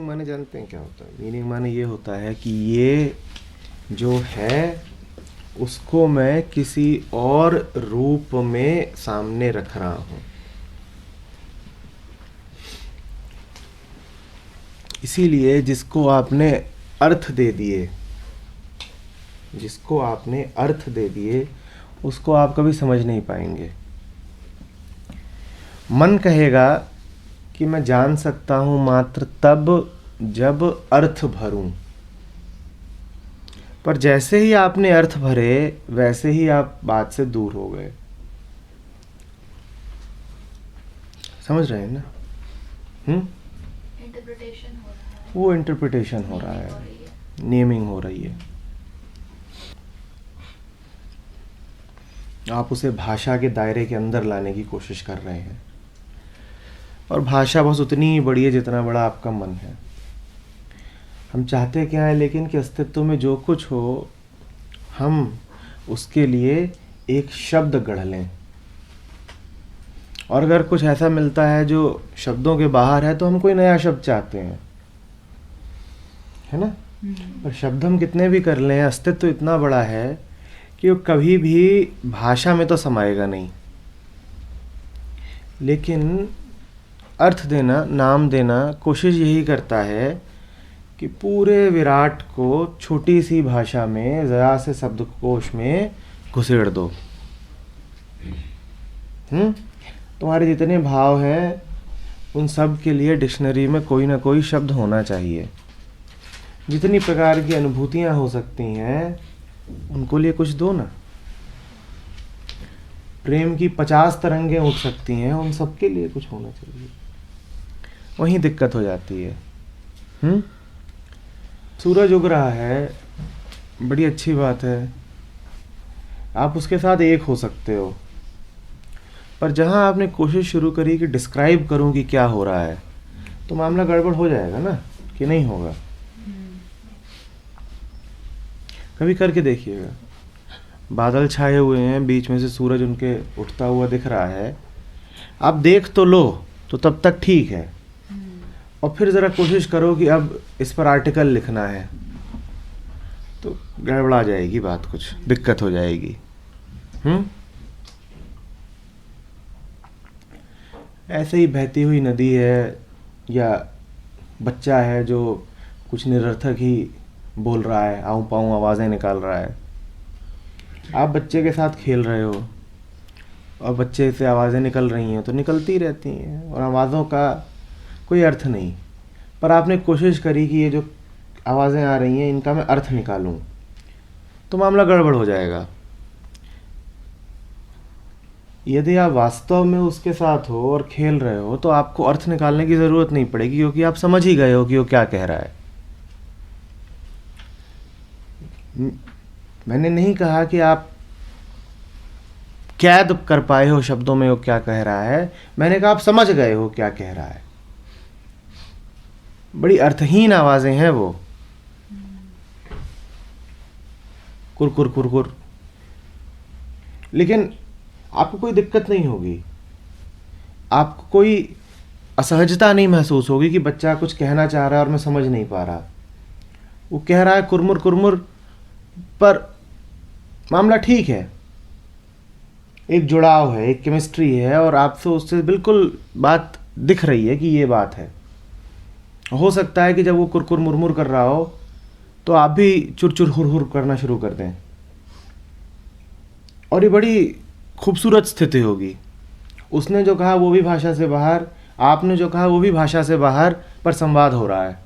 माने जानते हैं क्या होता है? मीनिंग माने ये होता है कि ये जो है उसको मैं किसी और रूप में सामने रख रहा हूं। इसीलिए जिसको आपने अर्थ दे दिए, उसको आप कभी समझ नहीं पाएंगे। मन कहेगा कि मैं जान सकता हूं मात्र तब जब अर्थ भरूं, पर जैसे ही आपने अर्थ भरे वैसे ही आप बात से दूर हो गए। समझ रहे हैं ना? इंटरप्रिटेशन हो रहा है, वो इंटरप्रिटेशन हो रहा है, नेमिंग हो रही है। आप उसे भाषा के दायरे के अंदर लाने की कोशिश कर रहे हैं, और भाषा बस उतनी ही बड़ी है जितना बड़ा आपका मन है। हम चाहते क्या है लेकिन कि अस्तित्व में जो कुछ हो हम उसके लिए एक शब्द गढ़ लें, और अगर कुछ ऐसा मिलता है जो शब्दों के बाहर है तो हम कोई नया शब्द चाहते हैं, है ना? पर शब्द हम कितने भी कर लें, अस्तित्व इतना बड़ा है कि वो कभी भी भाषा में तो समाएगा नहीं। लेकिन अर्थ देना, नाम देना कोशिश यही करता है कि पूरे विराट को छोटी सी भाषा में, जरा से शब्दकोश में घुसेड़ दो। तुम्हारे जितने भाव हैं उन सब के लिए डिक्शनरी में कोई ना कोई शब्द होना चाहिए। जितनी प्रकार की अनुभूतियां हो सकती हैं उनको लिए कुछ दो ना। प्रेम की 50 तरंगें उठ सकती हैं, उन सब के लिए कुछ होना चाहिए। वहीं दिक्कत हो जाती है। सूरज उग रहा है, बड़ी अच्छी बात है, आप उसके साथ एक हो सकते हो, पर जहां आपने कोशिश शुरू करी कि डिस्क्राइब करूं कि क्या हो रहा है, तो मामला गड़बड़ हो जाएगा ना, कि नहीं होगा? कभी करके देखिएगा। बादल छाए हुए हैं, बीच में से सूरज उनके उठता हुआ दिख रहा है, आप देख तो लो तो तब तक ठीक है, और फिर ज़रा कोशिश करो कि अब इस पर आर्टिकल लिखना है, तो गड़बड़ा जाएगी बात, कुछ दिक्कत हो जाएगी। ऐसे ही बहती हुई नदी है, या बच्चा है जो कुछ निरर्थक ही बोल रहा है, आऊं पाऊं आवाज़ें निकाल रहा है। आप बच्चे के साथ खेल रहे हो और बच्चे से आवाज़ें निकल रही हैं तो निकलती रहती हैं, और आवाज़ों का कोई अर्थ नहीं, पर आपने कोशिश करी कि ये जो आवाज़ें आ रही हैं इनका मैं अर्थ निकालूं, तो मामला गड़बड़ हो जाएगा। यदि आप वास्तव में उसके साथ हो और खेल रहे हो तो आपको अर्थ निकालने की ज़रूरत नहीं पड़ेगी, क्योंकि आप समझ ही गए हो कि वो क्या कह रहा है। मैंने नहीं कहा कि आप कैद कर पाए हो शब्दों में वो क्या कह रहा है, मैंने कहा आप समझ गए हो क्या कह रहा है। बड़ी अर्थहीन आवाजें हैं वो, कुरकुर कुरकुर, लेकिन आपको कोई दिक्कत नहीं होगी, आपको कोई असहजता नहीं महसूस होगी कि बच्चा कुछ कहना चाह रहा है और मैं समझ नहीं पा रहा। वो कह रहा है कुरमुर कुरमुर, पर मामला ठीक है, एक जुड़ाव है, एक केमिस्ट्री है, और आपसे उससे बिल्कुल बात दिख रही है कि ये बात है। हो सकता है कि जब वो कुरकुर मुरमुर कर रहा हो तो आप भी चुरचुर हुर करना शुरू कर दें, और ये बड़ी खूबसूरत स्थिति होगी। उसने जो कहा वो भी भाषा से बाहर, आपने जो कहा वो भी भाषा से बाहर, पर संवाद हो रहा है।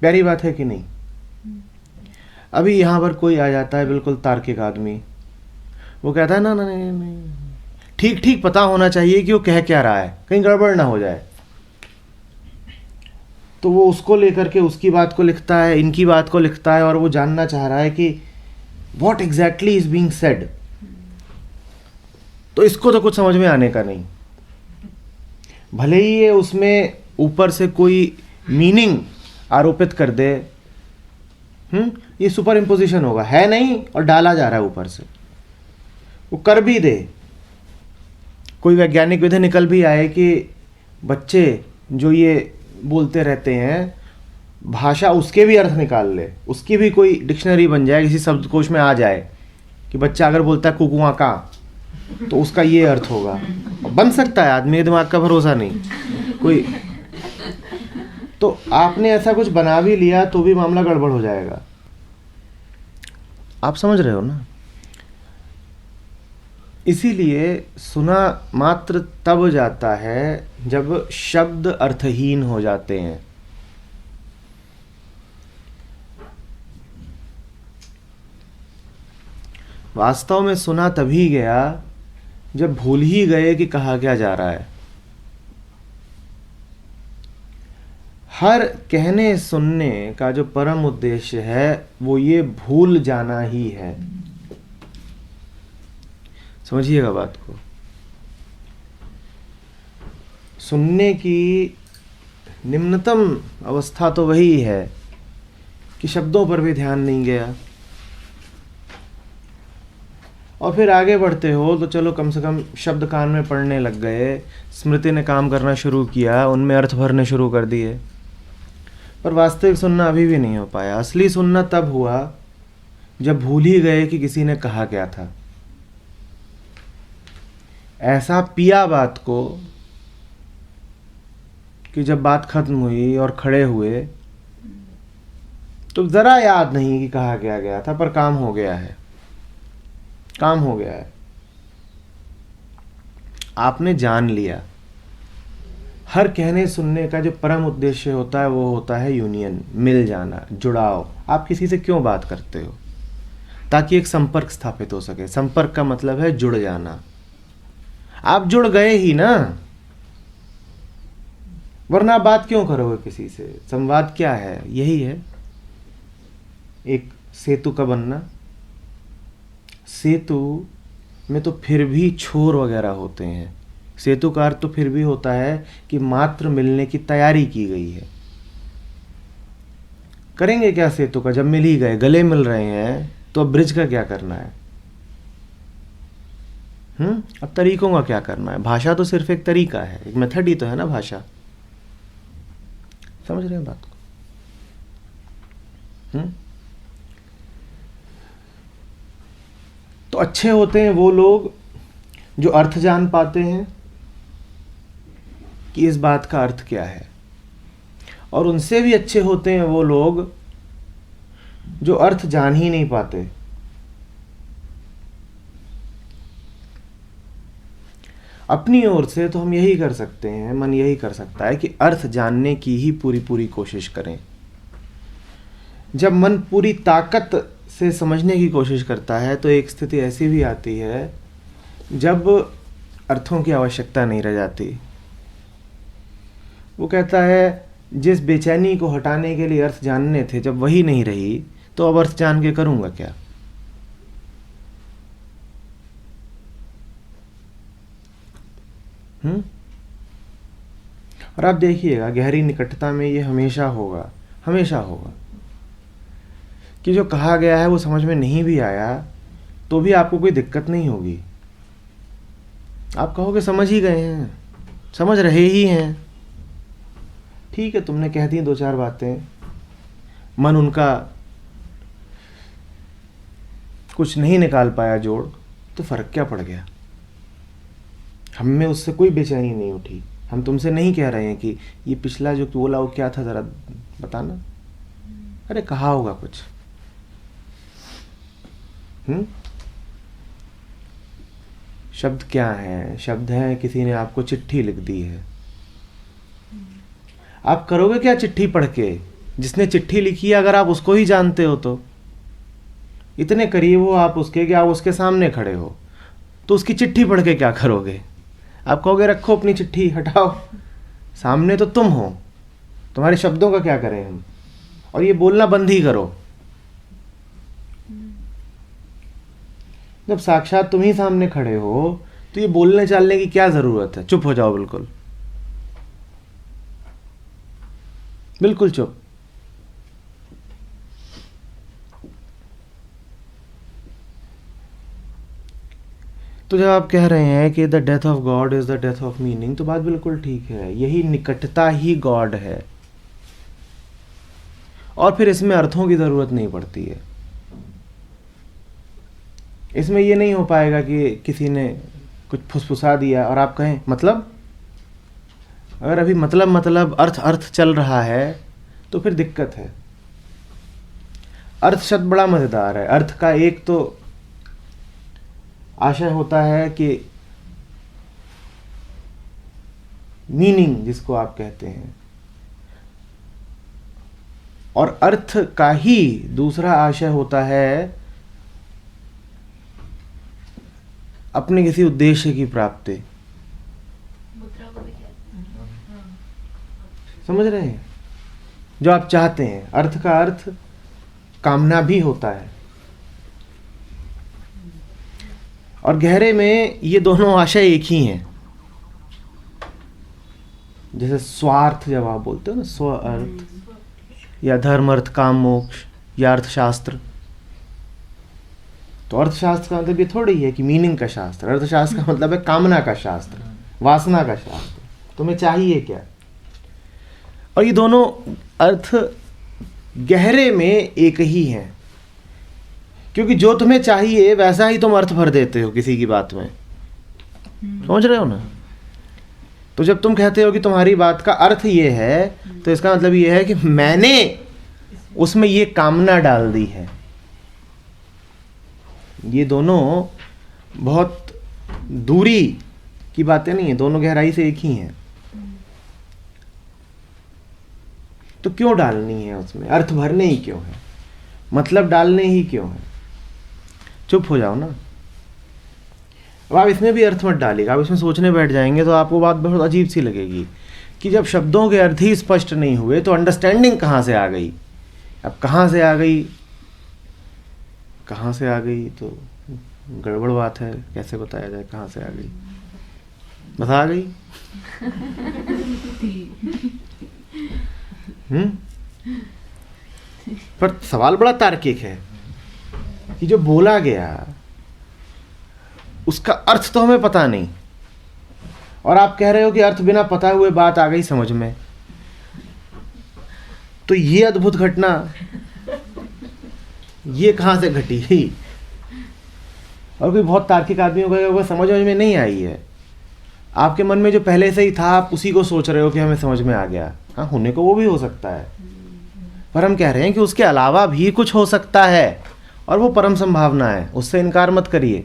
प्यारी बात है कि नहीं? अभी यहाँ पर कोई आ जाता है बिल्कुल तार्किक आदमी, वो कहता है ना ना नहीं नहीं, ठीक ठीक पता होना चाहिए कि वो कह क्या रहा है, कहीं गड़बड़ ना हो जाए। तो वो उसको लेकर के उसकी बात को लिखता है, इनकी बात को लिखता है, और वो जानना चाह रहा है कि what exactly is being said. तो इसको तो कुछ समझ में आने का नहीं, भले ही ये उसमें ऊपर से कोई मीनिंग आरोपित कर दे। ये सुपर इम्पोजिशन होगा, है नहीं, और डाला जा रहा है ऊपर से। वो कर भी दे, कोई वैज्ञानिक विधि निकल भी आए कि बच्चे जो ये बोलते रहते हैं, भाषा उसके भी अर्थ निकाल ले, उसकी भी कोई डिक्शनरी बन जाए, किसी शब्दकोश में आ जाए कि बच्चा अगर बोलता है कुकुआ का, तो उसका ये अर्थ होगा। बन सकता है, आदमी के दिमाग का भरोसा नहीं कोई। तो आपने ऐसा कुछ बना भी लिया तो भी मामला गड़बड़ हो जाएगा। आप समझ रहे हो ना? इसीलिए सुना मात्र तब जाता है जब शब्द अर्थहीन हो जाते हैं। वास्तव में सुना तभी गया जब भूल ही गए कि कहा क्या जा रहा है। हर कहने सुनने का जो परम उद्देश्य है वो ये भूल जाना ही है। समझिएगा बात को। सुनने की निम्नतम अवस्था तो वही है कि शब्दों पर भी ध्यान नहीं गया, और फिर आगे बढ़ते हो तो चलो कम से कम शब्द कान में पड़ने लग गए, स्मृति ने काम करना शुरू किया, उनमें अर्थ भरने शुरू कर दिए, पर वास्तविक सुनना अभी भी नहीं हो पाया। असली सुनना तब हुआ जब भूल ही गए कि किसी ने कहा क्या था। ऐसा पिया बात को कि जब बात खत्म हुई और खड़े हुए तो जरा याद नहीं कि कहा क्या गया था, पर काम हो गया है, काम हो गया है। आपने जान लिया। हर कहने सुनने का जो परम उद्देश्य होता है वो होता है यूनियन, मिल जाना, जुड़ाव। आप किसी से क्यों बात करते हो? ताकि एक संपर्क स्थापित हो सके। संपर्क का मतलब है जुड़ जाना। आप जुड़ गए ही ना, वरना बात क्यों करोगे किसी से? संवाद क्या है? यही है एक सेतु का बनना। सेतु में तो फिर भी छोर वगैरह होते हैं। सेतु का अर्थ तो फिर भी होता है कि मात्र मिलने की तैयारी की गई है। करेंगे क्या सेतु का? जब मिल ही गए, गले मिल रहे हैं, तो अब ब्रिज का क्या करना है? अब तरीकों का क्या करना है? भाषा तो सिर्फ एक तरीका है, एक मेथड ही तो है ना भाषा। समझ रहे हैं बात को? तो अच्छे होते हैं वो लोग जो अर्थ जान पाते हैं कि इस बात का अर्थ क्या है, और उनसे भी अच्छे होते हैं वो लोग जो अर्थ जान ही नहीं पाते। अपनी ओर से तो हम यही कर सकते हैं, मन यही कर सकता है कि अर्थ जानने की ही पूरी पूरी कोशिश करें। जब मन पूरी ताकत से समझने की कोशिश करता है तो एक स्थिति ऐसी भी आती है जब अर्थों की आवश्यकता नहीं रह जाती। वो कहता है जिस बेचैनी को हटाने के लिए अर्थ जानने थे, जब वही नहीं रही तो अब अर्थ जान के करूंगा क्या? और आप देखिएगा गहरी निकटता में ये हमेशा होगा, हमेशा होगा कि जो कहा गया है वो समझ में नहीं भी आया तो भी आपको कोई दिक्कत नहीं होगी। आप कहोगे समझ ही गए हैं, समझ रहे ही हैं। ठीक है, तुमने कह दी दो चार बातें, मन उनका कुछ नहीं निकाल पाया जोड़, तो फर्क क्या पड़ गया? हम में उससे कोई बेचैनी नहीं उठी। हम तुमसे नहीं कह रहे हैं कि ये पिछला जो बोला वो क्या था, जरा बताना। अरे कहा होगा कुछ। शब्द क्या है? शब्द है किसी ने आपको चिट्ठी लिख दी है। आप करोगे क्या चिट्ठी पढ़ के? जिसने चिट्ठी लिखी है अगर आप उसको ही जानते हो तो, इतने करीब हो आप उसके कि आप उसके सामने खड़े हो, तो उसकी चिट्ठी पढ़ के क्या करोगे? आप कहोगे रखो अपनी चिट्ठी, हटाओ। सामने तो तुम हो, तुम्हारे शब्दों का क्या करें हम? और ये बोलना बंद ही करो। जब साक्षात तुम ही सामने खड़े हो तो ये बोलने चालने की क्या जरूरत है? चुप हो जाओ, बिल्कुल बिल्कुल चुप। तो जब आप कह रहे हैं कि the death of God is the death of meaning, तो बात बिल्कुल ठीक है, यही निकटता ही गॉड है, और फिर इसमें अर्थों की जरूरत नहीं पड़ती है। इसमें ये नहीं हो पाएगा कि किसी ने कुछ फुसफुसा दिया और आप कहें मतलब, अगर अभी मतलब अर्थ चल रहा है तो फिर दिक्कत है। अर्थ शब्द बड़ा मजेदार है। अर्थ का एक तो आशय होता है कि मीनिंग जिसको आप कहते हैं, और अर्थ का ही दूसरा आशय होता है अपने किसी उद्देश्य की प्राप्ति। समझ रहे हैं? जो आप चाहते हैं, अर्थ का अर्थ कामना भी होता है, और गहरे में ये दोनों आशय एक ही हैं। जैसे स्वार्थ जब आप बोलते हो ना, स्व अर्थ या धर्म अर्थ काम मोक्ष या अर्थशास्त्र, तो अर्थशास्त्र का मतलब ये थोड़ी है कि मीनिंग का शास्त्र। अर्थशास्त्र का मतलब है कामना का शास्त्र, वासना का शास्त्र, तुम्हें चाहिए क्या। और ये दोनों अर्थ गहरे में एक ही हैं, क्योंकि जो तुम्हें चाहिए वैसा ही तुम अर्थ भर देते हो किसी की बात में। समझ रहे हो ना? तो जब तुम कहते हो कि तुम्हारी बात का अर्थ ये है, तो इसका मतलब ये है कि मैंने उसमें ये कामना डाल दी है। ये दोनों बहुत दूरी की बातें नहीं है, दोनों गहराई से एक ही हैं। तो क्यों डालनी है उसमें? अर्थ भरने ही क्यों है? मतलब डालने ही क्यों है? चुप हो जाओ ना। अब आप इसमें भी अर्थ मत डालिएगा। आप इसमें सोचने बैठ जाएंगे तो आपको बात बहुत अजीब सी लगेगी कि जब शब्दों के अर्थ ही स्पष्ट नहीं हुए तो अंडरस्टैंडिंग कहाँ से आ गई। अब कहाँ से आ गई, कहाँ से आ गई तो गड़बड़ बात है, कैसे बताया जाए कहाँ से आ गई। बस आ गई। पर सवाल बड़ा तार्किक है कि जो बोला गया उसका अर्थ तो हमें पता नहीं, और आप कह रहे हो कि अर्थ बिना पता हुए बात आ गई समझ में। तो ये अद्भुत घटना ये कहां से घटी? और कोई बहुत तार्किक आदमी होगा वो समझ में नहीं आई है। आपके मन में जो पहले से ही था आप उसी को सोच रहे हो कि हमें समझ में आ गया। हाँ, होने को वो भी हो सकता है, पर हम कह रहे हैं कि उसके अलावा भी कुछ हो सकता है, और वो परम संभावना है, उससे इनकार मत करिए।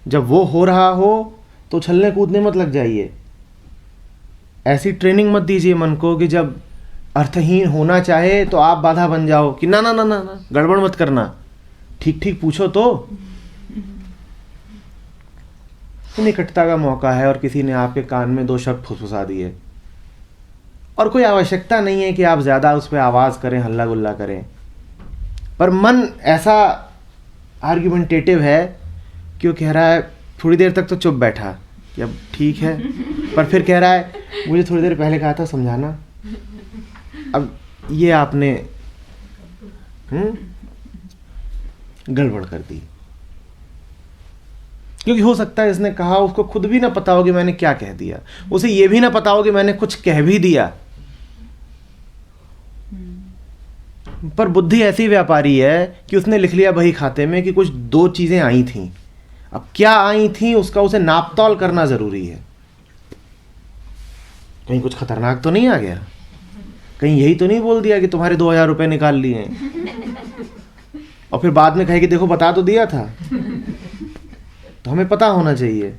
जब वो हो रहा हो तो छलने कूदने मत लग जाइए। ऐसी ट्रेनिंग मत दीजिए मन को कि जब अर्थहीन होना चाहे तो आप बाधा बन जाओ कि ना ना ना ना ना, गड़बड़ मत करना, ठीक ठीक पूछो। तो निकटता का मौका है और किसी ने आपके कान में 2 शब्द फुसफुसा दिए, और कोई आवश्यकता नहीं है कि आप ज्यादा उस पर आवाज करें, हल्ला गुल्ला करें। पर मन ऐसा आर्ग्यूमेंटेटिव है कि वो कह रहा है, थोड़ी देर तक तो चुप बैठा कि अब ठीक है, पर फिर कह रहा है मुझे थोड़ी देर पहले कहा था समझाना, अब ये आपने गड़बड़ कर दी। क्योंकि हो सकता है इसने कहा, उसको खुद भी ना पता हो कि मैंने क्या कह दिया, उसे ये भी ना पता हो कि मैंने कुछ कह भी दिया। पर बुद्धि ऐसी व्यापारी है कि उसने लिख लिया बही खाते में कि कुछ 2 चीजें आई थीं। अब क्या आई थीं उसका उसे नापतौल करना जरूरी है। कहीं कुछ खतरनाक तो नहीं आ गया, कहीं यही तो नहीं बोल दिया कि तुम्हारे 2000 रुपए निकाल लिए और फिर बाद में कहे कि देखो बता तो दिया था। तो हमें पता होना चाहिए।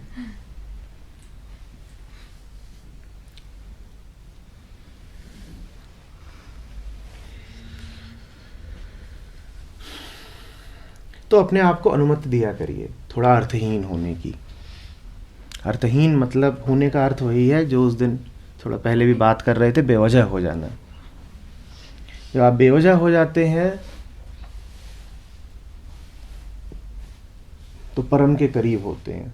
तो अपने आप को अनुमति दिया करिए थोड़ा अर्थहीन होने की। अर्थहीन मतलब होने का अर्थ वही है जो उस दिन थोड़ा पहले भी बात कर रहे थे, बेवजह हो जाना। जब आप बेवजह हो जाते हैं तो परम के करीब होते हैं।